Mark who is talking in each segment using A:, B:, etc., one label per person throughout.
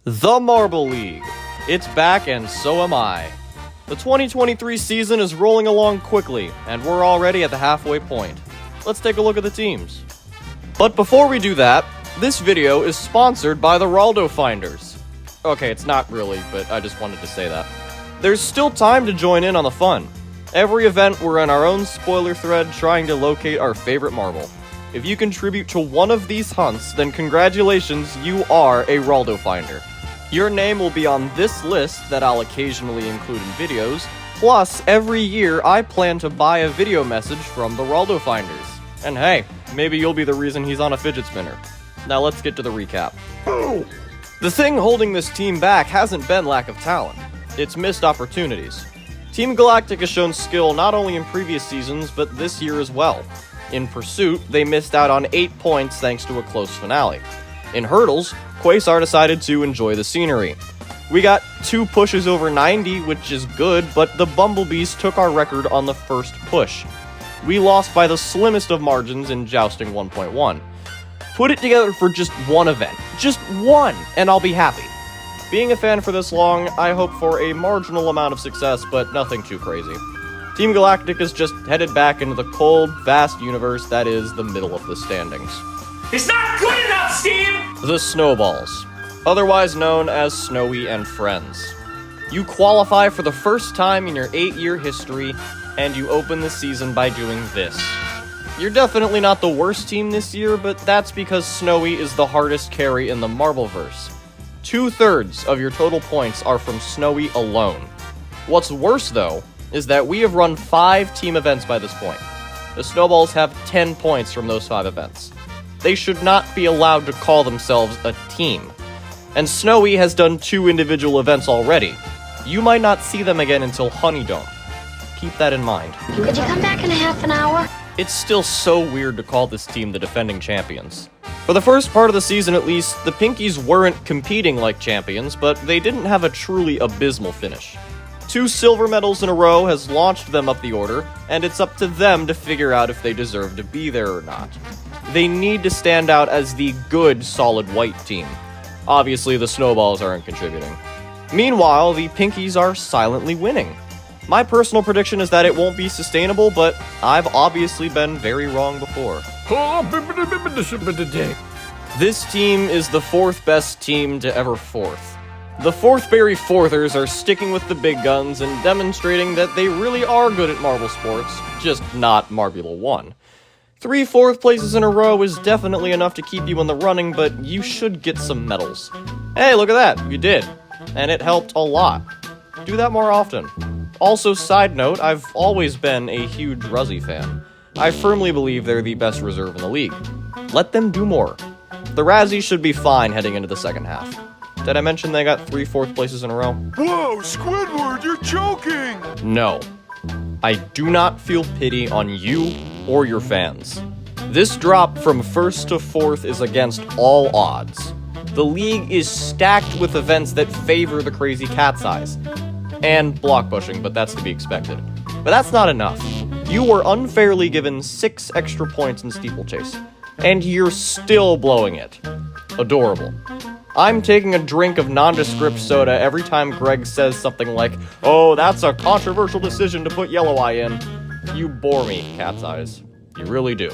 A: The Marble League. It's back and so am I. The 2023 season is rolling along quickly, and we're already at the halfway point. Let's take a look at the teams. But before we do that, this video is sponsored by the ROLDO Finders. Okay, it's not really, but I just wanted to say that. There's still time to join in on the fun. Every event we're in our own spoiler thread trying to locate our favorite marble. If you contribute to one of these hunts, then congratulations, you are a ROLDO Finder. Your name will be on this list that I'll occasionally include in videos, plus every year I plan to buy a video message from the ROLDO Finders. And hey, maybe you'll be the reason he's on a fidget spinner. Now let's get to the recap. The thing holding this team back hasn't been lack of talent, it's missed opportunities. Team Galactic has shown skill not only in previous seasons, but this year as well. In Pursuit, they missed out on 8 points thanks to a close finale. In Hurdles, Quasar decided to enjoy the scenery. We got 2 pushes over 90, which is good, but the Bumblebees took our record on the first push. We lost by the slimmest of margins in Jousting 1.1. Put it together for just one event. Just one, and I'll be happy. Being a fan for this long, I hope for a marginal amount of success, but nothing too crazy. Team Galactic is just headed back into the cold, vast universe that is the middle of the standings.
B: It's not good enough, Steve!
A: The Snowballs, otherwise known as Snowy and Friends. You qualify for the first time in your 8-year history, and you open the season by doing this. You're definitely not the worst team this year, but that's because Snowy is the hardest carry in the Marbleverse. 2/3 of your total points are from Snowy alone. What's worse, though, is that we have run 5 team events by this point. The Snowballs have 10 points from those 5 events. They should not be allowed to call themselves a team. And Snowy has done 2 individual events already. You might not see them again until Honeydome. Keep that in mind.
C: Could you come back in a half an hour?
A: It's still so weird to call this team the defending champions. For the first part of the season at least, the Pinkies weren't competing like champions, but they didn't have a truly abysmal finish. 2 silver medals in a row has launched them up the order, and it's up to them to figure out if they deserve to be there or not. They need to stand out as the good, solid white team. Obviously, the Snowballs aren't contributing. Meanwhile, the Pinkies are silently winning. My personal prediction is that it won't be sustainable, but I've obviously been very wrong before. This team is the 4th best team to ever 4th. The Fourthberry Fourthers are sticking with the big guns and demonstrating that they really are good at marble sports, just not Marbula 1. 3 4th places in a row is definitely enough to keep you in the running, but you should get some medals. Hey, look at that, you did. And it helped a lot. Do that more often. Also, side note, I've always been a huge Ruzzy fan. I firmly believe they're the best reserve in the league. Let them do more. The Razzies should be fine heading into the second half. Did I mention they got 3 4th places in a row?
D: Whoa, Squidward, you're joking!
A: No. I do not feel pity on you or your fans. This drop from 1st to 4th is against all odds. The league is stacked with events that favor the crazy cat's eyes. And block pushing, but that's to be expected. But that's not enough. You were unfairly given 6 extra points in Steeplechase. And you're still blowing it. Adorable. I'm taking a drink of nondescript soda every time Greg says something like, "Oh, that's a controversial decision to put Yellow Eye in." You bore me, Cat's Eyes. You really do.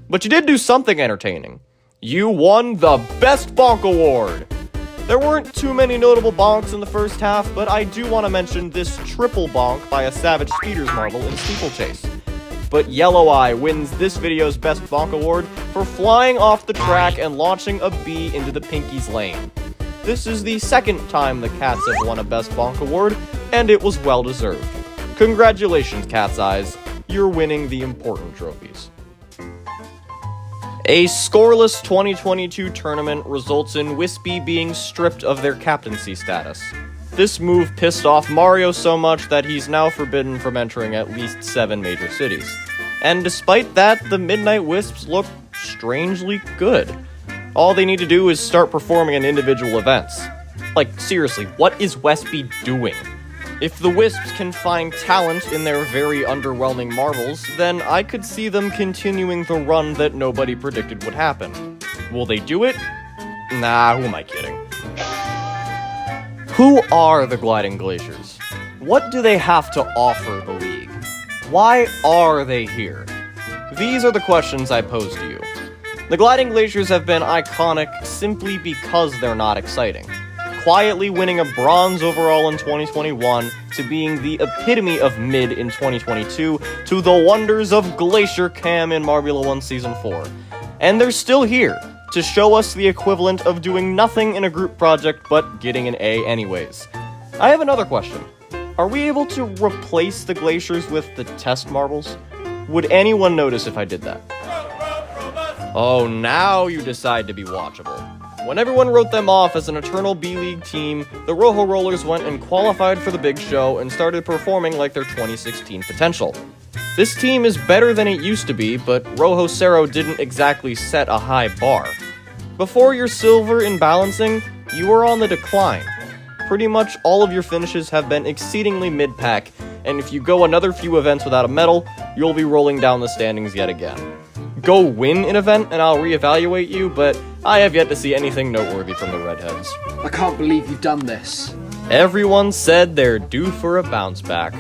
A: But you did do something entertaining. You won the Best Bonk Award! There weren't too many notable bonks in the first half, but I do want to mention this triple bonk by a Savage Speeders marble in Steeplechase. But Yellow Eye wins this video's Best Bonk Award for flying off the track and launching a bee into the Pinkies' lane. This is the 2nd time the Cats have won a Best Bonk Award, and it was well deserved. Congratulations, Cat's Eyes. You're winning the important trophies. A scoreless 2022 tournament results in Wispy being stripped of their captaincy status. This move pissed off Mario so much that he's now forbidden from entering at least 7 major cities. And despite that, the Midnight Wisps look strangely good. All they need to do is start performing in individual events. Like, seriously, what is Wispy doing? If the Wisps can find talent in their very underwhelming marbles, then I could see them continuing the run that nobody predicted would happen. Will they do it? Nah, who am I kidding? Who are the Gliding Glaciers? What do they have to offer the league? Why are they here? These are the questions I pose to you. The Gliding Glaciers have been iconic simply because they're not exciting. Quietly winning a bronze overall in 2021, to being the epitome of mid in 2022, to the wonders of Glacier Cam in Marbula 1 Season 4. And they're still here, to show us the equivalent of doing nothing in a group project but getting an A anyways. I have another question. Are we able to replace the Glaciers with the test marbles? Would anyone notice if I did that? Oh, now you decide to be watchable. When everyone wrote them off as an eternal B-League team, the Rojo Rollers went and qualified for the big show and started performing like their 2016 potential. This team is better than it used to be, but Rojo Cero didn't exactly set a high bar. Before your silver in balancing, you were on the decline. Pretty much all of your finishes have been exceedingly mid-pack, and if you go another few events without a medal, you'll be rolling down the standings yet again. Go win an event and I'll reevaluate you, but I have yet to see anything noteworthy from the Redheads.
E: I can't believe you've done this.
A: Everyone said they're due for a bounce back.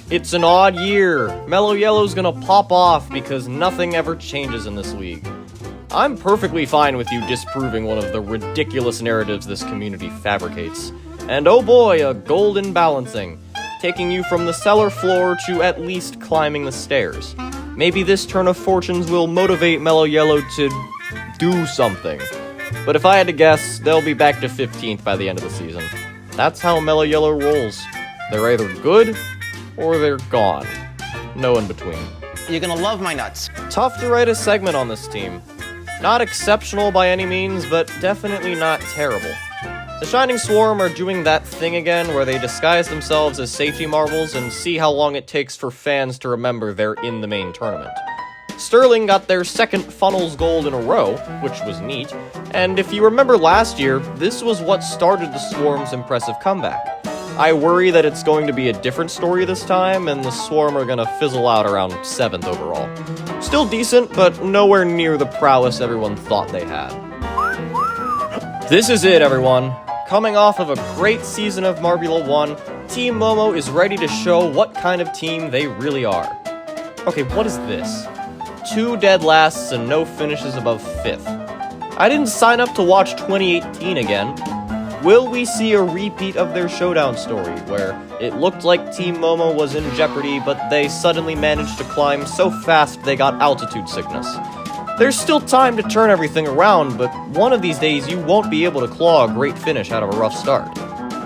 A: It's an odd year. Mellow Yellow's gonna pop off because nothing ever changes in this league. I'm perfectly fine with you disproving one of the ridiculous narratives this community fabricates. And oh boy, a golden balancing, taking you from the cellar floor to at least climbing the stairs. Maybe this turn of fortunes will motivate Mellow Yellow to do something. But if I had to guess, they'll be back to 15th by the end of the season. That's how Mellow Yellow rolls. They're either good, or they're gone. No in between.
F: You're gonna love my nuts.
A: Tough to write a segment on this team. Not exceptional by any means, but definitely not terrible. The Shining Swarm are doing that thing again where they disguise themselves as safety marbles and see how long it takes for fans to remember they're in the main tournament. Sterling got their second Funnels Gold in a row, which was neat, and if you remember last year, this was what started the Swarm's impressive comeback. I worry that it's going to be a different story this time, and the Swarm are gonna fizzle out around 7th overall. Still decent, but nowhere near the prowess everyone thought they had. This is it, everyone. Coming off of a great season of Marbula 1, Team Momo is ready to show what kind of team they really are. Okay, what is this? 2 dead lasts and no finishes above 5th. I didn't sign up to watch 2018 again. Will we see a repeat of their showdown story, where it looked like Team Momo was in jeopardy, but they suddenly managed to climb so fast they got altitude sickness? There's still time to turn everything around, but one of these days you won't be able to claw a great finish out of a rough start.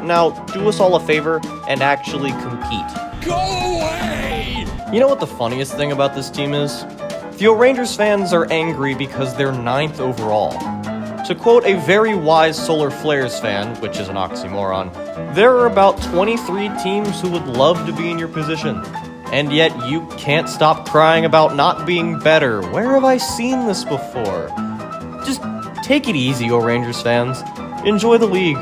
A: Now, do us all a favor and actually compete.
D: Go away!
A: You know what the funniest thing about this team is? The O'Rangers fans are angry because they're 9th overall. To quote a very wise Solar Flares fan, which is an oxymoron, there are about 23 teams who would love to be in your position. And yet you can't stop crying about not being better. Where have I seen this before? Just take it easy, O'Rangers fans. Enjoy the league.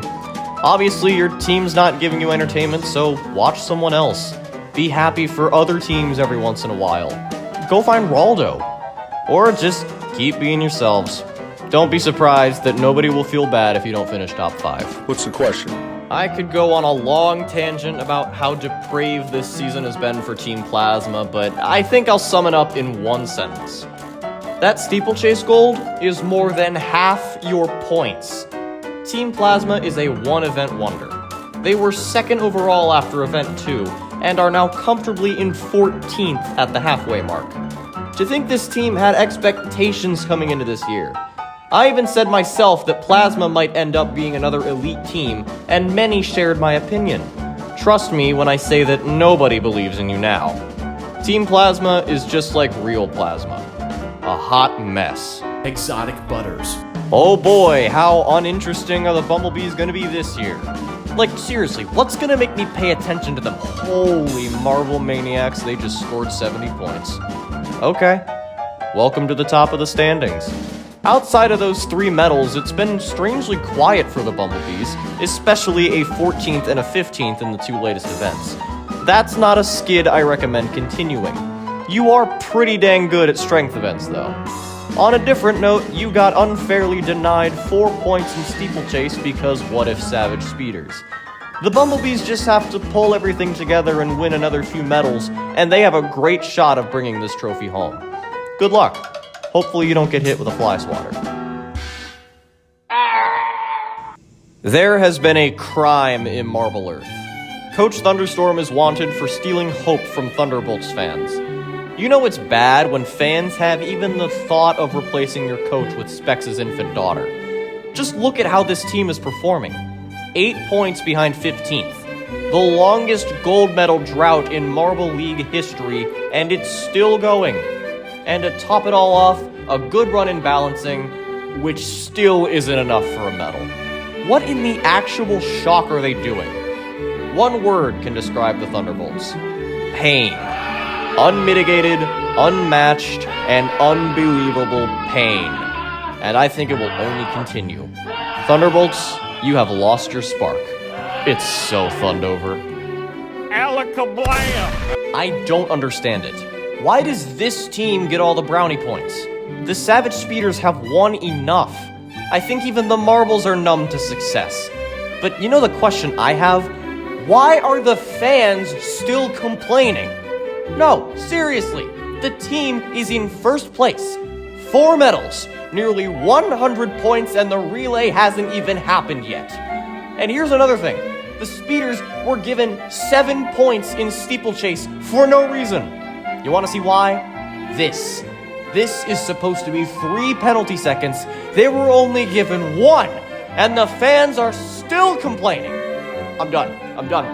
A: Obviously, your team's not giving you entertainment, so watch someone else. Be happy for other teams every once in a while. Go find ROLDO. Or just keep being yourselves. Don't be surprised that nobody will feel bad if you don't finish top 5.
D: What's the question?
A: I could go on a long tangent about how depraved this season has been for Team Plasma, but I think I'll sum it up in one sentence. That Steeplechase Gold is more than half your points. Team Plasma is a one-event wonder. They were 2nd overall after Event 2, and are now comfortably in 14th at the halfway mark. To think this team had expectations coming into this year. I even said myself that Plasma might end up being another elite team, and many shared my opinion. Trust me when I say that nobody believes in you now. Team Plasma is just like real Plasma. A hot mess.
G: Exotic butters.
A: Oh boy, how uninteresting are the Bumblebees gonna be this year? Like, seriously, what's gonna make me pay attention to them? Holy Marvel Maniacs, they just scored 70 points. Okay, welcome to the top of the standings. Outside of those 3 medals, it's been strangely quiet for the Bumblebees, especially a 14th and a 15th in the 2 latest events. That's not a skid I recommend continuing. You are pretty dang good at strength events, though. On a different note, you got unfairly denied 4 points in Steeplechase because what if Savage Speeders? The Bumblebees just have to pull everything together and win another few medals, and they have a great shot of bringing this trophy home. Good luck. Hopefully you don't get hit with a fly swatter. There has been a crime in Marble Earth. Coach Thunderstorm is wanted for stealing hope from Thunderbolts fans. You know it's bad when fans have even the thought of replacing your coach with Specs' infant daughter. Just look at how this team is performing. 8 points behind 15th. The longest gold medal drought in Marble League history, and it's still going. And to top it all off, a good run in balancing, which still isn't enough for a medal. What in the actual shock are they doing? One word can describe the Thunderbolts. Pain. Unmitigated, unmatched, and unbelievable pain. And I think it will only continue. Thunderbolts, you have lost your spark. It's so Thundover.
B: Alakablam!
A: I don't understand it. Why does this team get all the brownie points? The Savage Speeders have won enough. I think even the Marbles are numb to success. But you know the question I have? Why are the fans still complaining? No, seriously, the team is in first place. 4 medals, nearly 100 points, and the relay hasn't even happened yet. And here's another thing. The Speeders were given 7 points in steeplechase for no reason. You want to see why? This is supposed to be 3 penalty seconds. They were only given 1, and the fans are still complaining. I'm done.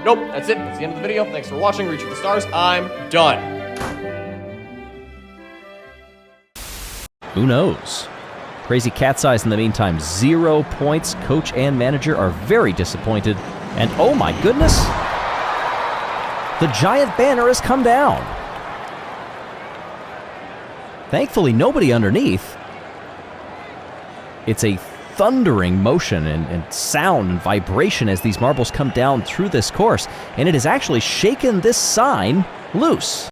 A: Nope, that's it. That's the end of the video. Thanks for watching. Reach for the stars. I'm done.
G: Who knows? Crazy Cat's Eyes in the meantime, 0 points. Coach and manager are very disappointed. And oh my goodness, the giant banner has come down. Thankfully, nobody underneath. It's a thundering motion and sound and vibration as these marbles come down through this course, and it has actually shaken this sign loose.